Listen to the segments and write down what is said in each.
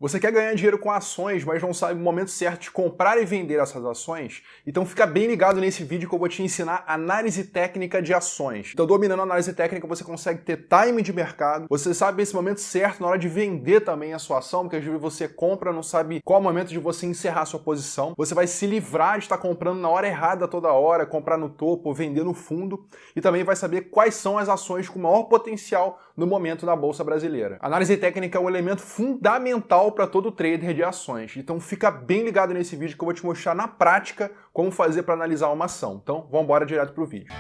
Você quer ganhar dinheiro com ações, mas não sabe o momento certo de comprar e vender essas ações? Então fica bem ligado nesse vídeo que eu vou te ensinar análise técnica de ações. Então dominando a análise técnica você consegue ter time de mercado, você sabe esse momento certo na hora de vender também a sua ação, porque às vezes você compra, não sabe qual é o momento de você encerrar a sua posição. Você vai se livrar de estar comprando na hora errada toda hora, comprar no topo, vender no fundo, e também vai saber quais são as ações com maior potencial no momento na Bolsa Brasileira. A análise técnica é um elemento fundamental para todo trader de ações. Então fica bem ligado nesse vídeo que eu vou te mostrar na prática como fazer para analisar uma ação. Então vamos embora direto para o vídeo.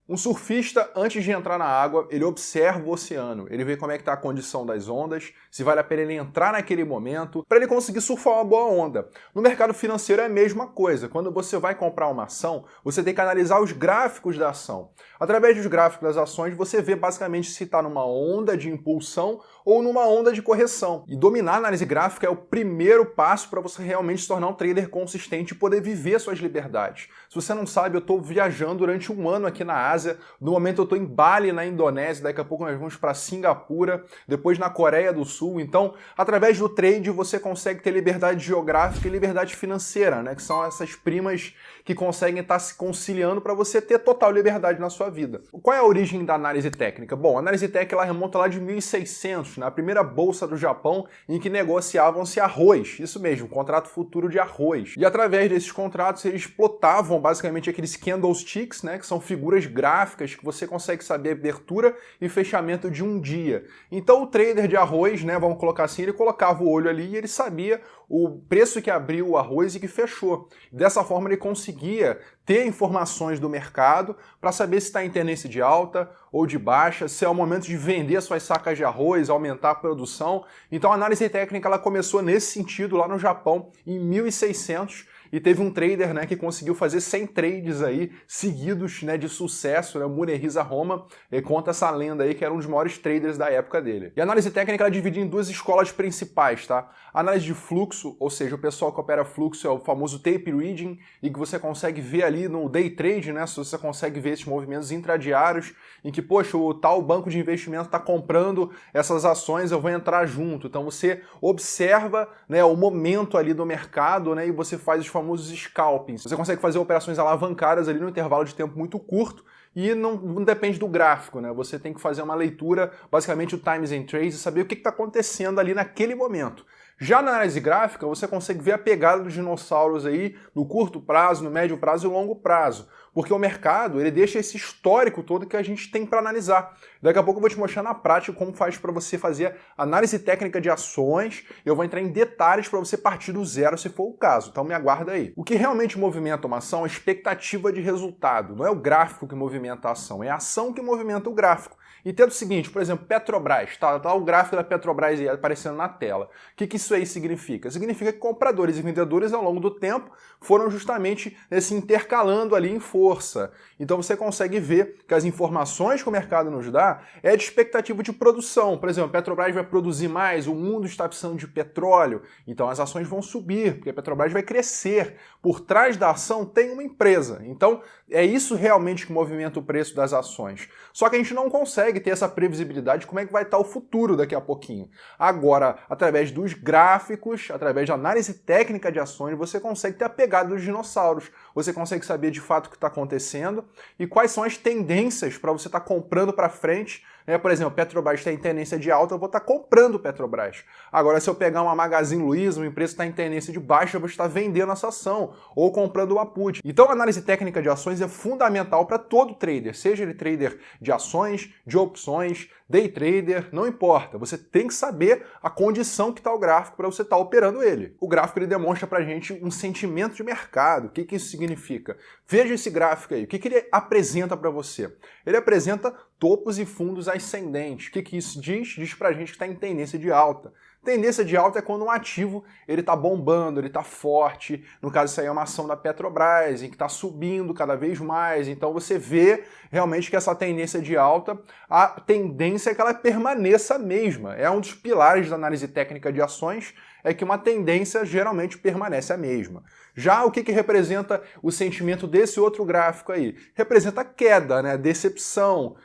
Um surfista, antes de entrar na água, ele observa o oceano, ele vê como é que está a condição das ondas, se vale a pena ele entrar naquele momento, para ele conseguir surfar uma boa onda. No mercado financeiro é a mesma coisa. Quando você vai comprar uma ação, você tem que analisar os gráficos da ação. Através dos gráficos das ações, você vê basicamente se está numa onda de impulsão ou numa onda de correção. E dominar a análise gráfica é o primeiro passo para você realmente se tornar um trader consistente e poder viver suas liberdades. Se você não sabe, eu estou viajando durante um ano aqui na Ásia. No momento eu estou em Bali, na Indonésia, daqui a pouco nós vamos para Singapura, depois na Coreia do Sul. Então, através do trade você consegue ter liberdade geográfica e liberdade financeira, né? Que são essas primas que conseguem estar se conciliando para você ter total liberdade na sua vida. Qual é a origem da análise técnica? Bom, a análise técnica ela remonta lá de 1600, na primeira bolsa do Japão, em que negociavam-se arroz, isso mesmo, contrato futuro de arroz. E através desses contratos eles plotavam basicamente aqueles candlesticks, né, que são figuras gráficas que você consegue saber a abertura e fechamento de um dia. Então o trader de arroz, né, vamos colocar assim, ele colocava o olho ali e ele sabia o preço que abriu o arroz e que fechou. Dessa forma ele conseguia ter informações do mercado para saber se está em tendência de alta ou de baixa, se é o momento de vender suas sacas de arroz, aumentar a produção. Então a análise técnica ela começou nesse sentido lá no Japão em 1600, e teve um trader, né, que conseguiu fazer 100 trades aí seguidos, né, de sucesso, né, o Munehisa Roma, conta essa lenda aí que era um dos maiores traders da época dele. E a análise técnica ela é dividida em duas escolas principais, tá? A análise de fluxo, ou seja, o pessoal que opera fluxo é o famoso tape reading, e que você consegue ver ali no day trade, né, se você consegue ver esses movimentos intradiários, em que, poxa, o tal banco de investimento está comprando essas ações, eu vou entrar junto. Então você observa, né, o momento ali do mercado, né, e você faz os famosos scalpings. Você consegue fazer operações alavancadas ali no intervalo de tempo muito curto e não depende do gráfico, né? Você tem que fazer uma leitura, basicamente o times and trades, e saber o que está acontecendo ali naquele momento. Já na análise gráfica, você consegue ver a pegada dos dinossauros aí no curto prazo, no médio prazo e no longo prazo. Porque o mercado, ele deixa esse histórico todo que a gente tem para analisar. Daqui a pouco eu vou te mostrar na prática como faz para você fazer análise técnica de ações. Eu vou entrar em detalhes para você partir do zero, se for o caso. Então me aguarda aí. O que realmente movimenta uma ação é a expectativa de resultado. Não é o gráfico que movimenta a ação, é a ação que movimenta o gráfico. Entenda o seguinte, por exemplo, Petrobras, tá o gráfico da Petrobras aí aparecendo na tela. O que isso aí significa? Significa que compradores e vendedores ao longo do tempo foram justamente se intercalando ali em força. Então você consegue ver que as informações que o mercado nos dá é de expectativa de produção. Por exemplo, a Petrobras vai produzir mais, o mundo está precisando de petróleo, então as ações vão subir, porque a Petrobras vai crescer. Por trás da ação tem uma empresa. Então é isso realmente que movimenta o preço das ações. Só que a gente não consegue ter essa previsibilidade de como é que vai estar o futuro daqui a pouquinho. Agora, através dos gráficos, através de análise técnica de ações, você consegue ter a pegada dos dinossauros. Você consegue saber de fato o que está acontecendo e quais são as tendências para você estar comprando para frente. Por exemplo, Petrobras está em tendência de alta, eu vou estar comprando Petrobras. Agora, se eu pegar uma Magazine Luiza, uma empresa está em tendência de baixa, eu vou estar vendendo essa ação ou comprando uma put. Então, a análise técnica de ações é fundamental para todo trader, seja ele trader de ações, de opções, day trader, não importa. Você tem que saber a condição que está o gráfico para você estar operando ele. O gráfico ele demonstra para a gente um sentimento de mercado. O que isso significa? Veja esse gráfico aí. O que ele apresenta para você? Ele apresenta topos e fundos ascendentes. O que isso diz? Diz para a gente que está em tendência de alta. Tendência de alta é quando um ativo ele está bombando, ele está forte. No caso, isso aí é uma ação da Petrobras, em que está subindo cada vez mais. Então você vê realmente que essa tendência de alta, a tendência é que ela permaneça a mesma. É um dos pilares da análise técnica de ações, é que uma tendência geralmente permanece a mesma. Já o que representa o sentimento desse outro gráfico aí? Representa queda, né? Decepção.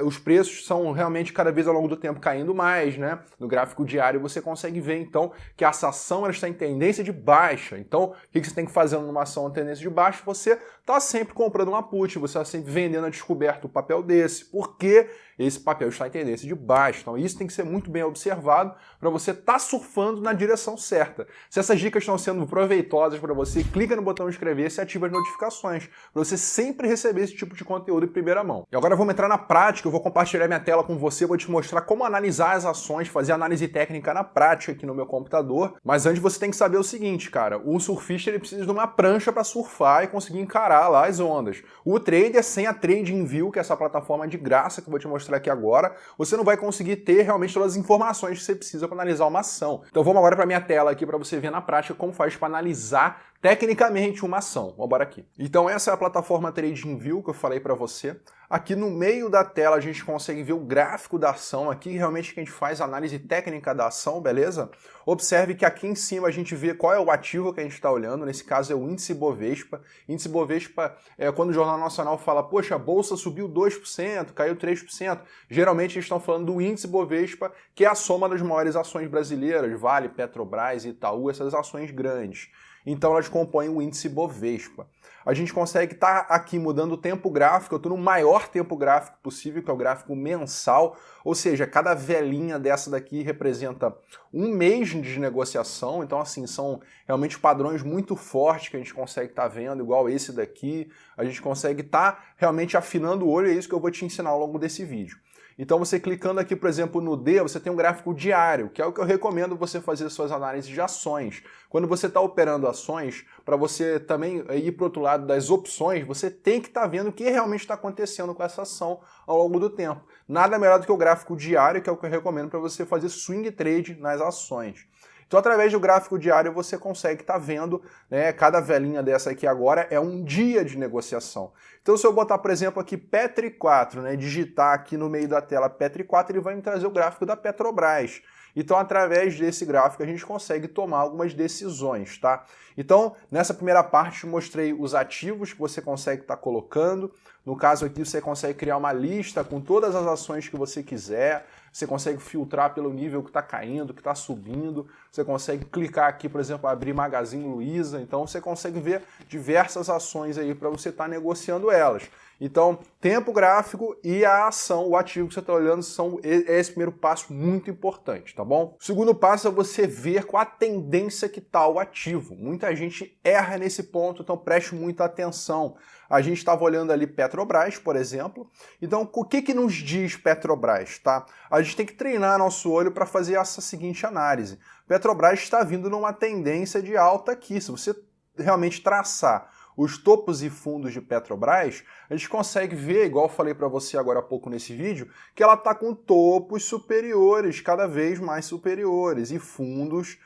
Os preços são realmente cada vez ao longo do tempo caindo mais, né? No gráfico diário você consegue ver então que essa ação ela está em tendência de baixa. Então o que você tem que fazer numa ação em tendência de baixa? Você está sempre comprando uma put, você está sempre vendendo a descoberto o papel desse, porque esse papel está em tendência de baixa. Então isso tem que ser muito bem observado para você estar surfando na direção certa. Se essas dicas estão sendo proveitosas para você, clica no botão inscrever-se e ativa as notificações para você sempre receber esse tipo de conteúdo em primeira mão. E agora vamos entrar na prática, eu vou compartilhar minha tela com você, vou te mostrar como analisar as ações, fazer análise técnica na prática aqui no meu computador. Mas antes você tem que saber o seguinte, cara, o surfista ele precisa de uma prancha para surfar e conseguir encarar lá as ondas. O trader sem a TradingView, que é essa plataforma de graça que eu vou te mostrar aqui agora, você não vai conseguir ter realmente todas as informações que você precisa para analisar uma ação. Então vamos agora para minha tela aqui para você ver na prática como faz para analisar tecnicamente uma ação. Vamos embora aqui. Então essa é a plataforma TradingView que eu falei para você. Aqui no meio da tela a gente consegue ver o gráfico da ação aqui, realmente que a gente faz análise técnica da ação, beleza? Observe que aqui em cima a gente vê qual é o ativo que a gente está olhando, nesse caso é o índice Bovespa. Índice Bovespa é quando o Jornal Nacional fala, poxa, a bolsa subiu 2%, caiu 3%. Geralmente eles estão falando do índice Bovespa, que é a soma das maiores ações brasileiras, Vale, Petrobras, Itaú, essas ações grandes. Então elas compõem o índice Bovespa. A gente consegue estar aqui mudando o tempo gráfico, eu estou no maior tempo gráfico possível, que é o gráfico mensal, ou seja, cada velinha dessa daqui representa um mês de negociação, então assim, são realmente padrões muito fortes que a gente consegue estar vendo, igual esse daqui, a gente consegue estar realmente afinando o olho, é isso que eu vou te ensinar ao longo desse vídeo. Então você clicando aqui, por exemplo, no D, você tem um gráfico diário, que é o que eu recomendo você fazer suas análises de ações. Quando você está operando ações, para você também ir para o outro lado das opções, você tem que estar vendo o que realmente está acontecendo com essa ação ao longo do tempo. Nada melhor do que o gráfico diário, que é o que eu recomendo para você fazer swing trade nas ações. Então, através do gráfico diário, você consegue estar vendo, né, cada velinha dessa aqui agora é um dia de negociação. Então, se eu botar, por exemplo, aqui Petri 4, né, digitar aqui no meio da tela Petri 4, ele vai me trazer o gráfico da Petrobras. Então, através desse gráfico, a gente consegue tomar algumas decisões, tá? Então, nessa primeira parte, eu mostrei os ativos que você consegue estar colocando. No caso aqui, você consegue criar uma lista com todas as ações que você quiser. Você consegue filtrar pelo nível que está caindo, que está subindo. Você consegue clicar aqui, por exemplo, abrir Magazine Luiza. Então, você consegue ver diversas ações aí para você estar negociando elas. Então, tempo gráfico e a ação, o ativo que você está olhando, é esse primeiro passo muito importante, tá bom? O segundo passo é você ver qual a tendência que está o ativo. Muita gente erra nesse ponto, então preste muita atenção. A gente estava olhando ali Petrobras, por exemplo. Então, o que nos diz Petrobras, tá? A gente tem que treinar nosso olho para fazer essa seguinte análise. Petrobras está vindo numa tendência de alta aqui. Se você realmente traçar os topos e fundos de Petrobras, a gente consegue ver, igual eu falei para você agora há pouco nesse vídeo, que ela está com topos superiores, cada vez mais superiores, e fundos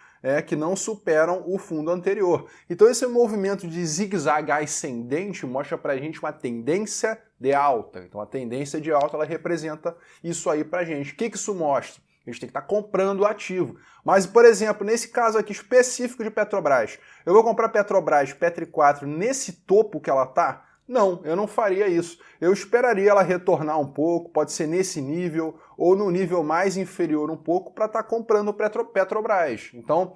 que não superam o fundo anterior. Então esse movimento de zigue-zague ascendente mostra para a gente uma tendência de alta. Então a tendência de alta ela representa isso aí para a gente. O que isso mostra? A gente tem que estar comprando o ativo. Mas, por exemplo, nesse caso aqui específico de Petrobras, eu vou comprar Petrobras Petri 4 nesse topo que ela está? Não, eu não faria isso. Eu esperaria ela retornar um pouco, pode ser nesse nível ou no nível mais inferior um pouco para estar comprando Petrobras. Então,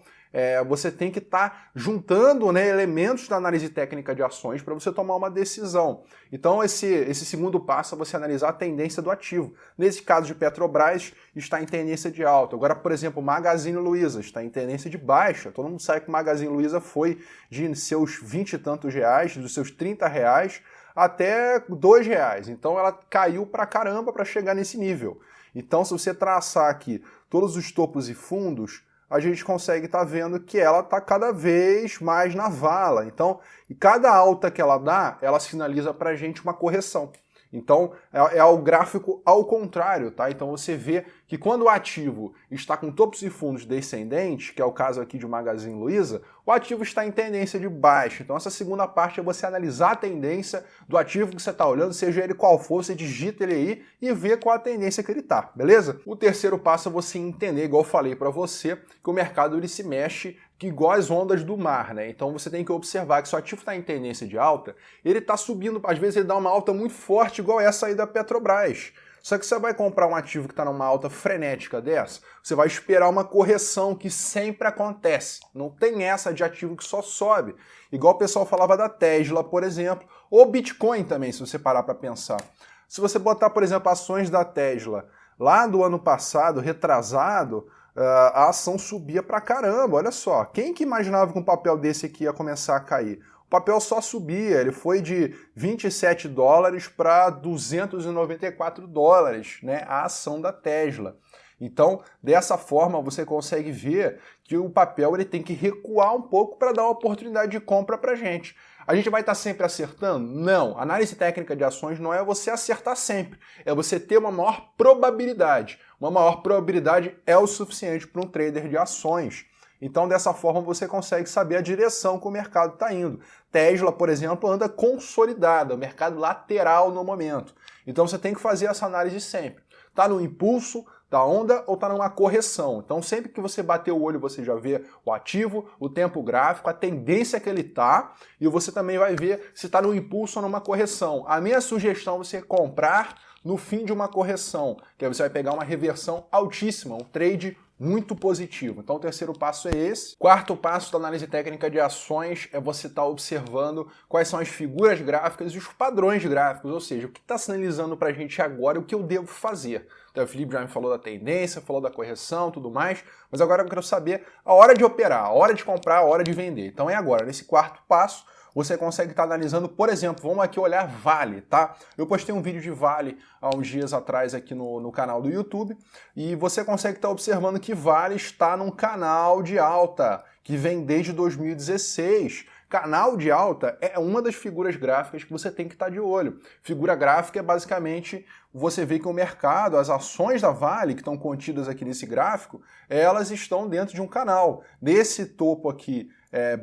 você tem que estar juntando, né, elementos da análise técnica de ações para você tomar uma decisão. Então, esse segundo passo é você analisar a tendência do ativo. Nesse caso de Petrobras, está em tendência de alta. Agora, por exemplo, Magazine Luiza está em tendência de baixa. Todo mundo sabe que Magazine Luiza foi de seus 20 e tantos reais, dos seus 30 reais, até R$2. Então, ela caiu pra caramba para chegar nesse nível. Então, se você traçar aqui todos os topos e fundos, a gente consegue estar vendo que ela está cada vez mais na vala. Então, e cada alta que ela dá, ela sinaliza para a gente uma correção. Então, é o gráfico ao contrário, tá? Então você vê que quando o ativo está com topos e fundos descendentes, que é o caso aqui de Magazine Luiza, o ativo está em tendência de baixa. Então essa segunda parte é você analisar a tendência do ativo que você está olhando, seja ele qual for, você digita ele aí e vê qual a tendência que ele está, beleza? O terceiro passo é você entender, igual eu falei para você, que o mercado ele se mexe igual as ondas do mar, né? Então você tem que observar que se o ativo está em tendência de alta, ele está subindo, às vezes ele dá uma alta muito forte, igual essa aí da Petrobras. Só que você vai comprar um ativo que está numa alta frenética dessa, você vai esperar uma correção que sempre acontece. Não tem essa de ativo que só sobe. Igual o pessoal falava da Tesla, por exemplo, ou Bitcoin também, se você parar para pensar. Se você botar, por exemplo, ações da Tesla lá do ano passado, retrasado, a ação subia pra caramba, olha só. Quem que imaginava que um papel desse aqui ia começar a cair? O papel só subia, ele foi de 27 dólares para 294 dólares, né, a ação da Tesla. Então, dessa forma, você consegue ver que o papel ele tem que recuar um pouco para dar uma oportunidade de compra para a gente. A gente vai estar sempre acertando? Não. Análise técnica de ações não é você acertar sempre, é você ter uma maior probabilidade. Uma maior probabilidade é o suficiente para um trader de ações. Então, dessa forma, você consegue saber a direção que o mercado está indo. Tesla, por exemplo, anda consolidada, o mercado lateral no momento. Então, você tem que fazer essa análise sempre. Está no impulso da onda ou está numa correção? Então, sempre que você bater o olho, você já vê o ativo, o tempo gráfico, a tendência que ele está, e você também vai ver se está no impulso ou numa correção. A minha sugestão é você comprar no fim de uma correção, que aí você vai pegar uma reversão altíssima, um trade muito positivo. Então o terceiro passo é esse. Quarto passo da análise técnica de ações é você estar observando quais são as figuras gráficas e os padrões gráficos, ou seja, o que está sinalizando para a gente agora, o que eu devo fazer. Então o Felipe já me falou da tendência, falou da correção, tudo mais, mas agora eu quero saber a hora de operar, a hora de comprar, a hora de vender. Então é agora, nesse quarto passo, você consegue estar analisando, por exemplo, vamos aqui olhar Vale, tá? Eu postei um vídeo de Vale há uns dias atrás aqui no canal do YouTube e você consegue estar observando que Vale está num canal de alta, que vem desde 2016. Canal de alta é uma das figuras gráficas que você tem que estar de olho. Figura gráfica é basicamente você vê que o mercado, as ações da Vale que estão contidas aqui nesse gráfico, elas estão dentro de um canal. Nesse topo aqui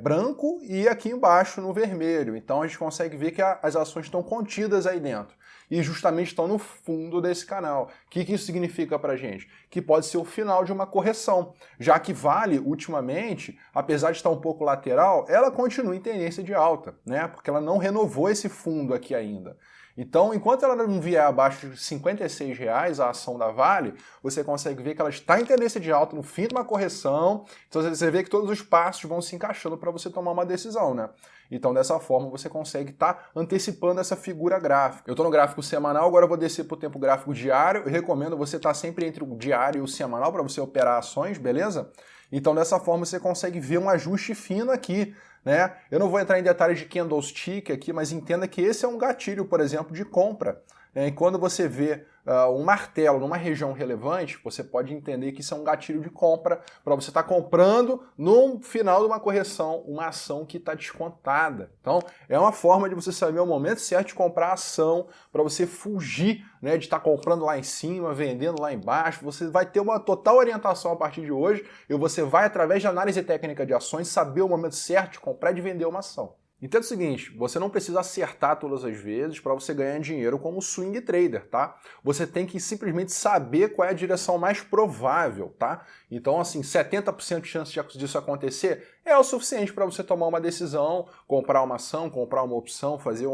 branco e aqui embaixo no vermelho. Então a gente consegue ver que as ações estão contidas aí dentro. E justamente estão no fundo desse canal. O que isso significa para a gente? Que pode ser o final de uma correção, já que Vale, ultimamente, apesar de estar um pouco lateral, ela continua em tendência de alta, né? Porque ela não renovou esse fundo aqui ainda. Então, enquanto ela não vier abaixo de R$ 56 a ação da Vale, você consegue ver que ela está em tendência de alta no fim de uma correção. Então, você vê que todos os passos vão se encaixando para você tomar uma decisão, né? Então, dessa forma, você consegue estar antecipando essa figura gráfica. Eu estou no gráfico semanal, agora eu vou descer para o tempo gráfico diário. Eu recomendo você estar sempre entre o diário e o semanal para você operar ações, beleza? Então, dessa forma, você consegue ver um ajuste fino aqui, né? Eu não vou entrar em detalhes de candlestick aqui, mas entenda que esse é um gatilho, por exemplo, de compra. E quando você vê um martelo numa região relevante, você pode entender que isso é um gatilho de compra para você estar comprando no final de uma correção uma ação que está descontada. Então, é uma forma de você saber o momento certo de comprar a ação para você fugir, né, de estar comprando lá em cima, vendendo lá embaixo. Você vai ter uma total orientação a partir de hoje e você vai, através de análise técnica de ações, saber o momento certo de comprar e de vender uma ação. Entenda o seguinte, você não precisa acertar todas as vezes para você ganhar dinheiro como swing trader, tá? Você tem que simplesmente saber qual é a direção mais provável, tá? Então, assim, 70% de chance disso acontecer é o suficiente para você tomar uma decisão, comprar uma ação, comprar uma opção, fazer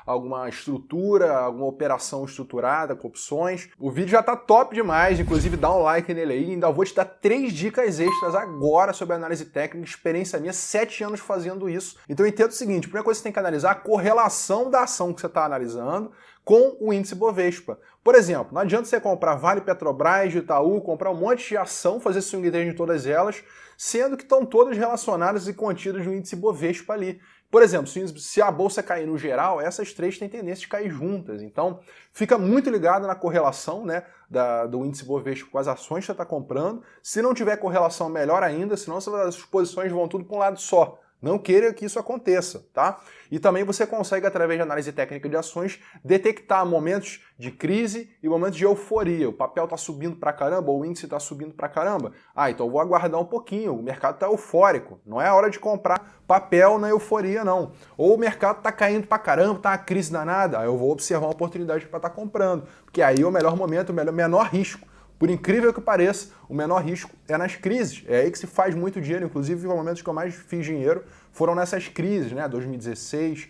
alguma estrutura, alguma operação estruturada com opções. O vídeo já tá top demais, inclusive dá um like nele aí. Ainda vou te dar 3 dicas extras agora sobre análise técnica, experiência minha, 7 anos fazendo isso. Então entenda o seguinte, a primeira coisa que você tem que analisar é a correlação da ação que você está analisando com o índice Bovespa. Por exemplo, não adianta você comprar Vale, Petrobras, Itaú, comprar um monte de ação, fazer swing trade em todas elas, sendo que estão todas relacionadas e contidas no índice Bovespa ali. Por exemplo, se a bolsa cair no geral, essas 3 têm tendência de cair juntas. Então, fica muito ligado na correlação, né, do índice Bovespa com as ações que você está comprando. Se não tiver correlação, melhor ainda, senão as posições vão tudo para um lado só. Não queira que isso aconteça, tá? E também você consegue, através de análise técnica de ações, detectar momentos de crise e momentos de euforia. O papel está subindo pra caramba, o índice está subindo pra caramba. Ah, então eu vou aguardar um pouquinho, o mercado está eufórico. Não é a hora de comprar papel na euforia, não. Ou o mercado está caindo pra caramba, tá uma crise danada, aí eu vou observar uma oportunidade para estar comprando. Porque aí é o melhor momento, o menor risco. Por incrível que pareça, o menor risco é nas crises. É aí que se faz muito dinheiro. Inclusive, os momentos que eu mais fiz dinheiro foram nessas crises, né? 2016,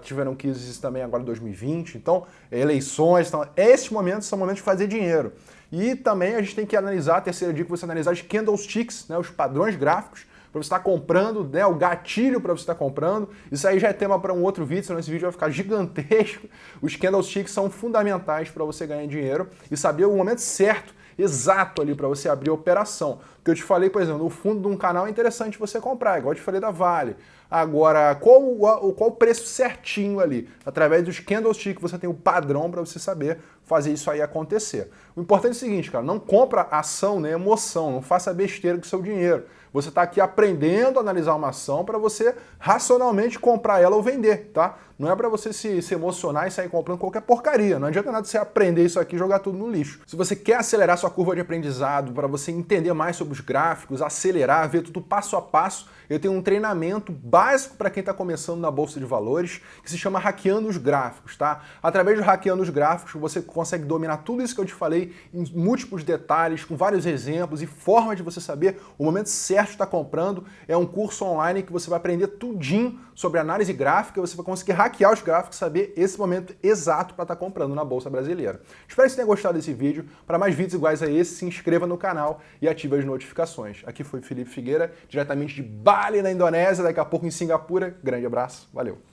tiveram crises também agora em 2020. Então, eleições. Então, esses momentos são momentos de fazer dinheiro. E também a gente tem que analisar, a terceira dica, você analisar os candlesticks, né? Os padrões gráficos, para você estar comprando, né, o gatilho para você estar comprando. Isso aí já é tema para um outro vídeo, senão esse vídeo vai ficar gigantesco. Os candlesticks são fundamentais para você ganhar dinheiro e saber o momento certo, exato ali para você abrir a operação. Porque eu te falei, por exemplo, no fundo de um canal é interessante você comprar, igual eu te falei da Vale. Agora, qual o preço certinho ali? Através dos candlesticks você tem o padrão para você saber fazer isso aí acontecer. O importante é o seguinte, cara, não compra ação nem emoção, não faça besteira com o seu dinheiro. Você está aqui aprendendo a analisar uma ação para você racionalmente comprar ela ou vender, tá? Não é para você se emocionar e sair comprando qualquer porcaria. Não adianta nada você aprender isso aqui e jogar tudo no lixo. Se você quer acelerar sua curva de aprendizado, para você entender mais sobre os gráficos, acelerar, ver tudo passo a passo, eu tenho um treinamento básico para quem está começando na Bolsa de Valores, que se chama Hackeando os Gráficos, tá? Através do Hackeando os Gráficos, você consegue dominar tudo isso que eu te falei em múltiplos detalhes, com vários exemplos e formas de você saber o momento certo de estar comprando. É um curso online que você vai aprender tudinho sobre análise gráfica, você vai conseguir hackear os gráficos e saber esse momento exato para estar comprando na Bolsa Brasileira. Espero que você tenha gostado desse vídeo. Para mais vídeos iguais a esse, se inscreva no canal e ative as notificações. Aqui foi Felipe Figueira, diretamente de Bali, na Indonésia, daqui a pouco em Singapura. Grande abraço, valeu!